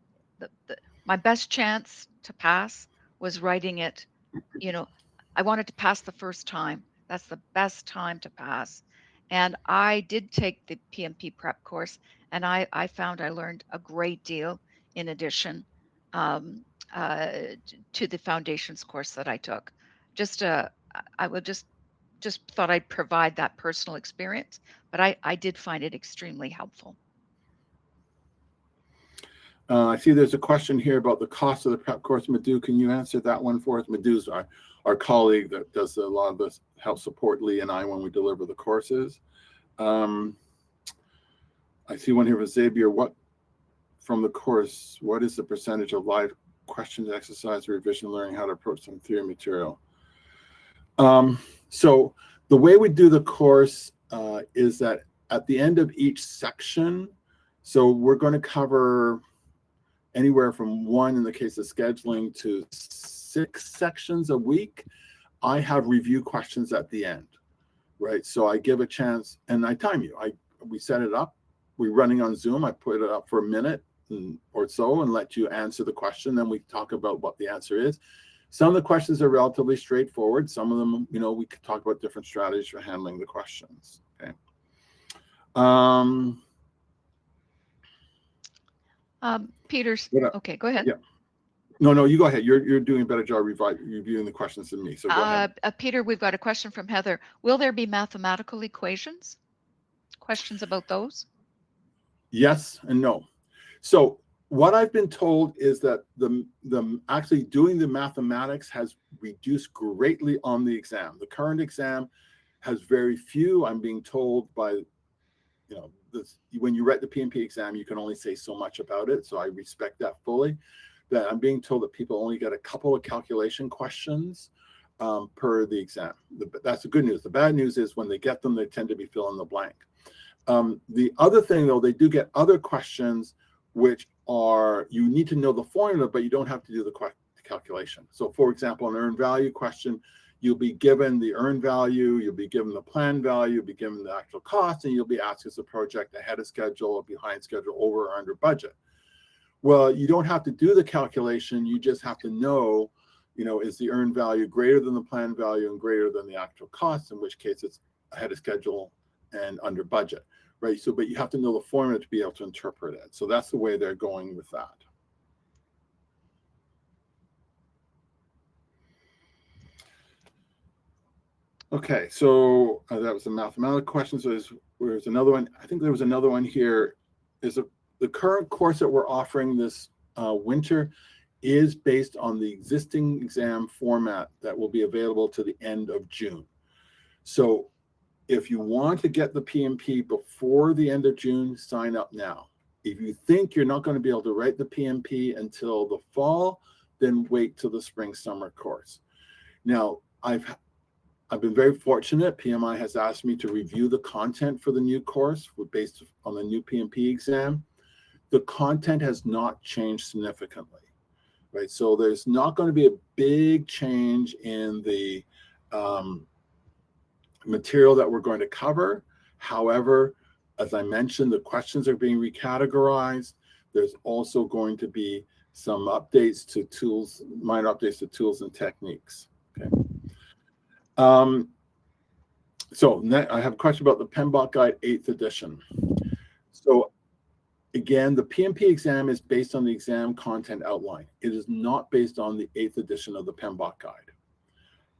my best chance to pass was writing it. You know, I wanted to pass the first time. That's the best time to pass. And I did take the PMP prep course, and I found I learned a great deal in addition um, to the foundations course that I took. Just I would just thought I'd provide that personal experience, but I did find it extremely helpful. I see there's a question here about the cost of the prep course. Madhu, can you answer that one for us? Madhu's our colleague that does a lot of this, help support Lee and I when we deliver the courses. I see one here for Xavier. What from the course, what is the percentage of live questions, exercise, revision, learning how to approach some theory material? So the way we do the course is that at the end of each section, so we're going to cover anywhere from one, in the case of scheduling, to 6 sections a week. I have review questions at the end, right? So I give a chance and I time you. We set it up. We're running on Zoom. I put it up for a minute or so and let you answer the question. Then we talk about what the answer is. Some of the questions are relatively straightforward. Some of them, we could talk about different strategies for handling the questions. Okay. Peter's, okay, go ahead. Yeah. No, you go ahead. You're doing a better job reviewing the questions than me. So go ahead. Peter, we've got a question from Heather. Will there be mathematical equations? Questions about those? Yes and no. So what I've been told is that the actually doing the mathematics has reduced greatly on the exam. The current exam has very few. I'm being told by, when you write the PMP exam, you can only say so much about it. So I respect that fully. That I'm being told that people only get a couple of calculation questions per the exam. That's the good news. The bad news is when they get them, they tend to be fill in the blank. The other thing, though, they do get other questions which are, you need to know the formula, but you don't have to do the calculation. So for example, an earned value question, you'll be given the earned value, you'll be given the planned value, you'll be given the actual cost, and you'll be asked is the project ahead of schedule or behind schedule, over or under budget. Well, you don't have to do the calculation. You just have to know, is the earned value greater than the planned value and greater than the actual cost, in which case it's ahead of schedule and under budget, right? So, but you have to know the formula to be able to interpret it. So that's the way they're going with that. Okay, so that was a mathematical question. So there's another one. I think there was another one here. The current course that we're offering this winter is based on the existing exam format that will be available to the end of June. So if you want to get the PMP before the end of June, sign up now. If you think you're not going to be able to write the PMP until the fall, then wait till the spring summer course. Now, I've been very fortunate. PMI has asked me to review the content for the new course based on the new PMP exam. The content has not changed significantly, right? So there's not going to be a big change in the material that we're going to cover. However, as I mentioned, the questions are being recategorized. There's also going to be some updates to tools, minor updates to tools and techniques. Okay. So I have a question about the PMBOK Guide 8th edition. So again, the PMP exam is based on the exam content outline. It is not based on the 8th edition of the PMBOK Guide.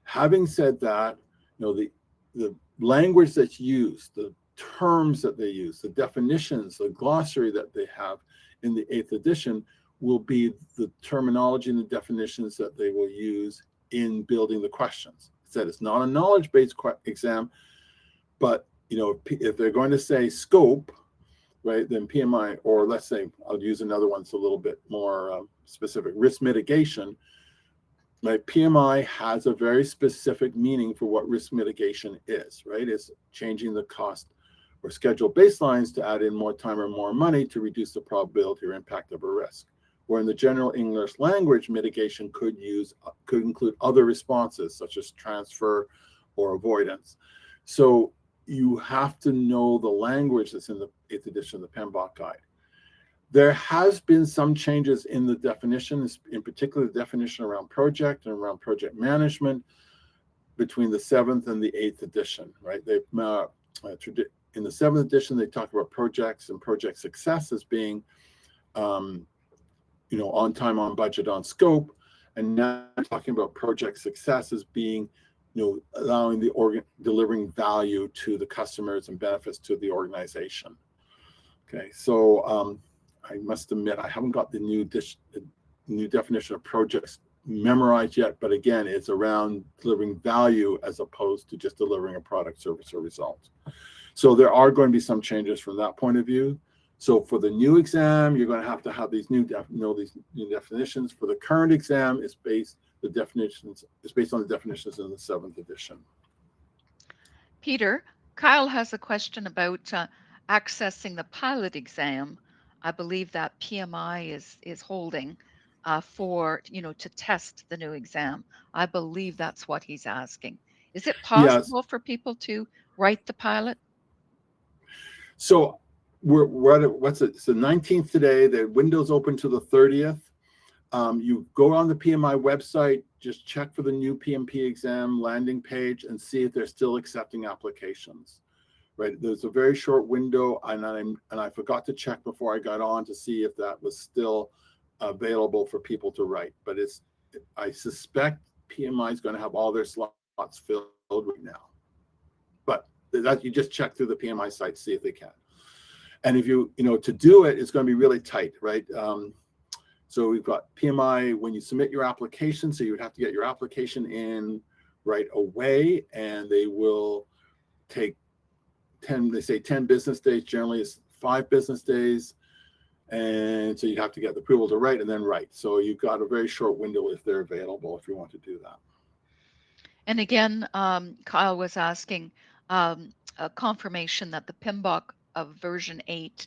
Having said that, the language that's used, the terms that they use, the definitions, the glossary that they have in the 8th edition will be the terminology and the definitions that they will use in building the questions. I said it's not a knowledge-based exam, but if they're going to say scope, right, then PMI, or let's say, I'll use another one that's a little bit more specific, risk mitigation, right? PMI has a very specific meaning for what risk mitigation is, right? It's changing the cost or schedule baselines to add in more time or more money to reduce the probability or impact of a risk. Where in the general English language, mitigation could include other responses such as transfer or avoidance. So you have to know the language that's in the 8th edition of the PMBOK guide. There has been some changes in the definitions, in particular the definition around project and around project management between the 7th and the 8th edition, right? In the 7th edition, they talk about projects and project success as being on time, on budget, on scope. And now I'm talking about project success as being, allowing delivering value to the customers and benefits to the organization. Okay, so I must admit, I haven't got the new definition of projects memorized yet, but again, it's around delivering value as opposed to just delivering a product, service, or result. So there are going to be some changes from that point of view. So for the new exam, you're going to have these new definitions. For the current exam, it's based on the definitions in the 7th edition. Peter, Kyle has a question about accessing the pilot exam. I believe that PMI is holding for to test the new exam. I believe that's what he's asking. Is it Yes. possible for people to write the pilot? So we're at it's the 19th today. The window's open to the 30th. You go on the PMI website, just check for the new PMP exam landing page and see if they're still accepting applications. Right, there's a very short window, and I forgot to check before I got on to see if that was still available for people to write. But I suspect PMI is going to have all their slots filled right now. But that you just check through the PMI site, see if they can. And if to do it, it's going to be really tight, right? So we've got PMI when you submit your application. So you would have to get your application in right away, and they will take 10 business days. Generally, it's 5 business days. And so you have to get the approval to write and then write. So you've got a very short window if they're available, if you want to do that. And again, Kyle was asking a confirmation that the PMBOK of version 8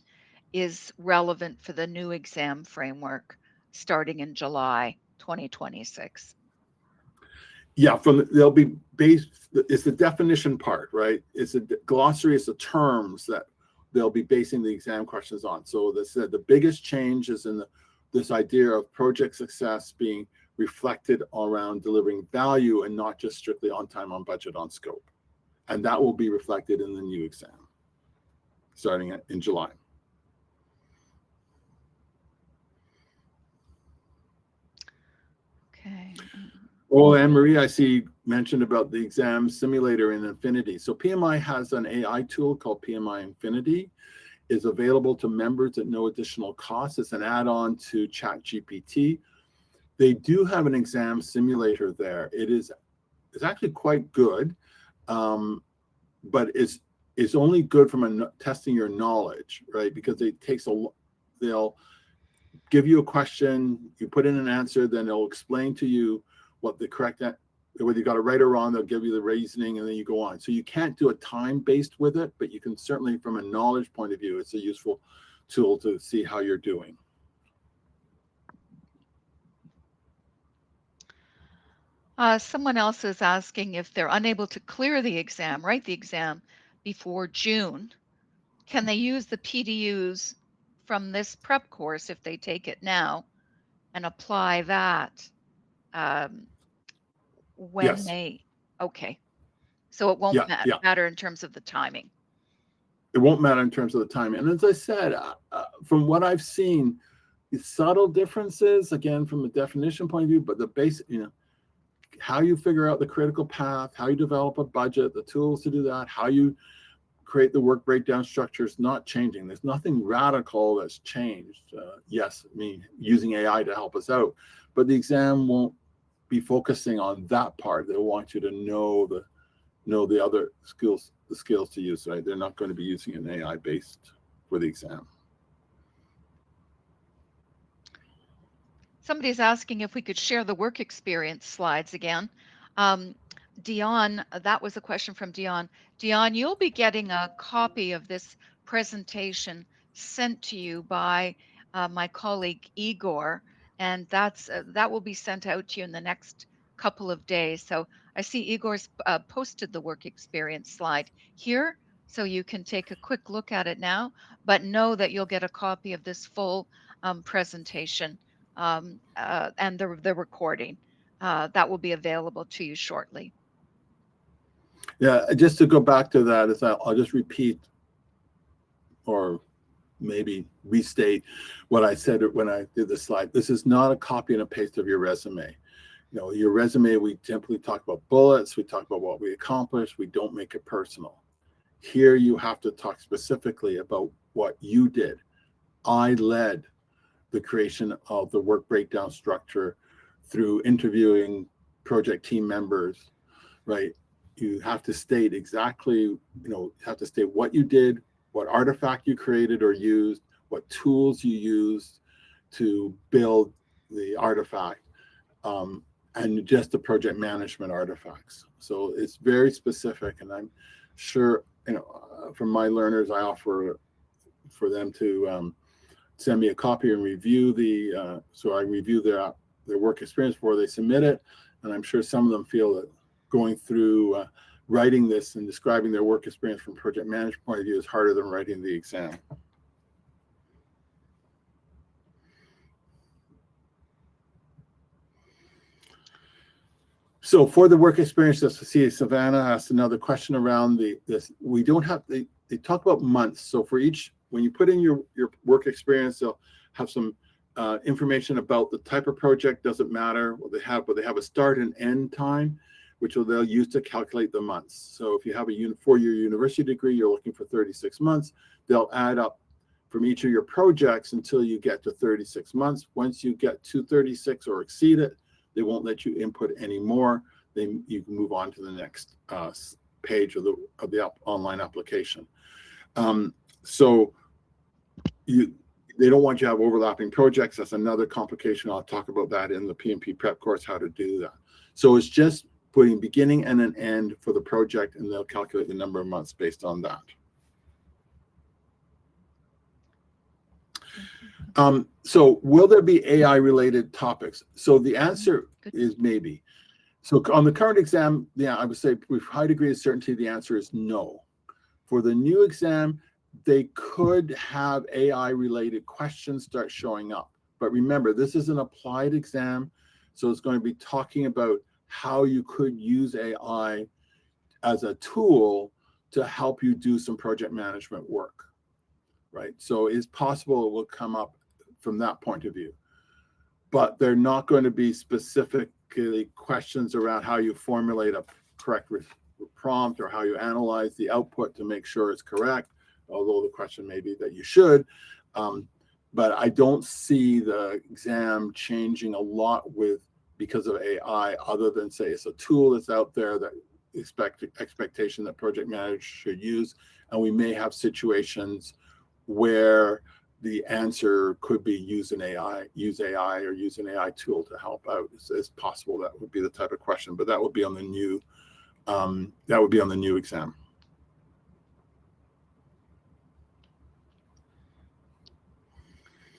is relevant for the new exam framework starting in July 2026. Yeah, they'll be based, it's the definition part, right? It's a glossary, it's the terms that they'll be basing the exam questions on. So the biggest change is in this idea of project success being reflected around delivering value and not just strictly on time, on budget, on scope. And that will be reflected in the new exam starting in July. Okay. Oh, Anne-Marie, I see mentioned about the exam simulator in Infinity. So PMI has an AI tool called PMI Infinity. It's available to members at no additional cost. It's an add-on to ChatGPT. They do have an exam simulator there. It's actually quite good, but it's only good from testing your knowledge, right? Because they'll give you a question, you put in an answer, then they'll explain to you what the correct, whether you got it right or wrong, they'll give you the reasoning, and then you go on. So you can't do a time-based with it, but you can certainly, from a knowledge point of view, it's a useful tool to see how you're doing. Someone else is asking if they're unable to clear the exam, write the exam before June, can they use the PDUs from this prep course if they take it now and apply that when Yes. they, okay. So it won't matter in terms of the timing. It won't matter in terms of the timing. And as I said, from what I've seen, it's subtle differences, again, from a definition point of view, but the basic, how you figure out the critical path, how you develop a budget, the tools to do that, how you create the work breakdown structure is not changing. There's nothing radical that's changed. Yes, I mean, using AI to help us out, but the exam won't be focusing on that part. They'll want you to know the other skills, the skills to use, right? They're not going to be using an AI based for the exam. Somebody's asking if we could share the work experience slides again. Um, Dion, that was a question from Dion. Dion, you'll be getting a copy of this presentation sent to you by my colleague Igor, and that will be sent out to you in the next couple of days. So I see Igor's posted the work experience slide here, so you can take a quick look at it now, but know that you'll get a copy of this full presentation and the recording that will be available to you shortly. Yeah, just to go back to that, is I'll just repeat or maybe restate what I said when I did the slide. This is not a copy and a paste of your resume. You know, your resume, we simply talk about bullets, we talk about what we accomplished, we don't make it personal. Here you have to talk specifically about what you did. I led the creation of the work breakdown structure through interviewing project team members, right? You have to state exactly, you know, you have to state what you did, what artifact you created or used, what tools you used to build the artifact, and just the project management artifacts. So it's very specific, and I'm sure, you know, from my learners, I offer for them to send me a copy and review the, so I review their work experience before they submit it. And I'm sure some of them feel that going through writing this and describing their work experience from project management point of view is harder than writing the exam. So for the work experience, let's see, Savannah asked another question around this. We don't have, they talk about months. So for each, when you put in your work experience, they'll have some information about the type of project, doesn't matter what they have, but they have a start and end time, which they'll use to calculate the months. So if you have a 4-year university degree, you're looking for 36 months, they'll add up from each of your projects until you get to 36 months. Once you get to 36 or exceed it, they won't let you input any more. Then you can move on to the next page of the online application. So they don't want you to have overlapping projects. That's another complication. I'll talk about that in the PMP prep course, how to do that. So it's just putting beginning and an end for the project, and they'll calculate the number of months based on that. So will there be AI related topics? So the answer is maybe. So on the current exam, yeah, I would say with high degree of certainty, the answer is no. For the new exam, they could have AI related questions start showing up. But remember, this is an applied exam. So it's going to be talking about how you could use AI as a tool to help you do some project management work, right? So it's possible it will come up from that point of view, but they're not going to be specifically questions around how you formulate a correct prompt or how you analyze the output to make sure it's correct, although the question may be that you should. But I don't see the exam changing a lot because of AI, other than say it's a tool that's out there that expectation that project managers should use. And we may have situations where the answer could be use AI or use an AI tool to help out. It's possible that would be the type of question, but that would be on the new exam.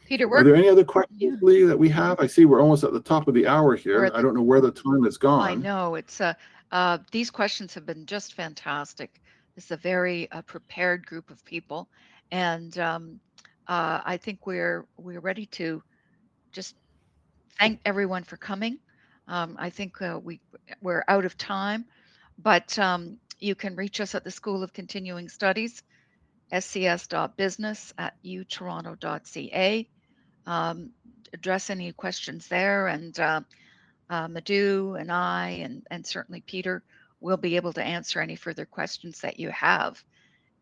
Peter, are there any other questions, Lee, that we have? I see we're almost at the top of the hour here. I don't know where the time has gone. I know it's these questions have been just fantastic. It's a very prepared group of people, and I think we're ready to just thank everyone for coming. I think we're out of time, but you can reach us at the School of Continuing Studies, scs.business@utoronto.ca. Address any questions there, and Madhu and I, and certainly Peter, will be able to answer any further questions that you have.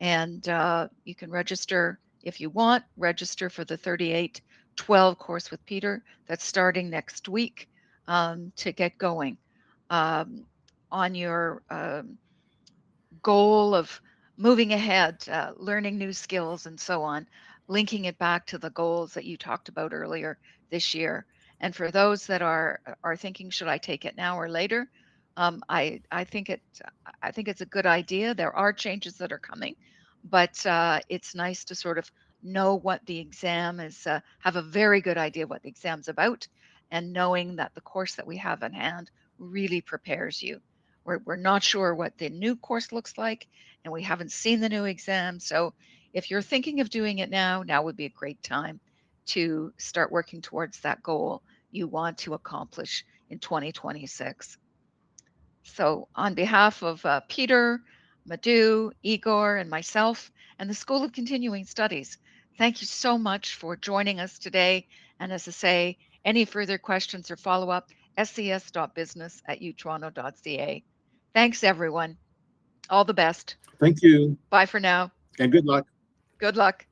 And you can register if you want, register for the 3812 course with Peter that's starting next week to get going um, on your goal of moving ahead, learning new skills, and so on, linking it back to the goals that you talked about earlier this year. And for those that are thinking, should I take it now or later? I think it's a good idea. There are changes that are coming, but it's nice to sort of know what the exam is, have a very good idea what the exam's about, and knowing that the course that we have in hand really prepares you. We're not sure what the new course looks like, and we haven't seen the new exam. So if you're thinking of doing it now, now would be a great time to start working towards that goal you want to accomplish in 2026. So, on behalf of Peter, Madhu, Igor, and myself, and the School of Continuing Studies, thank you so much for joining us today. And as I say, any further questions or follow up, scs.business@utoronto.ca. Thanks, everyone. All the best. Thank you Bye for now. and good luck. Good luck.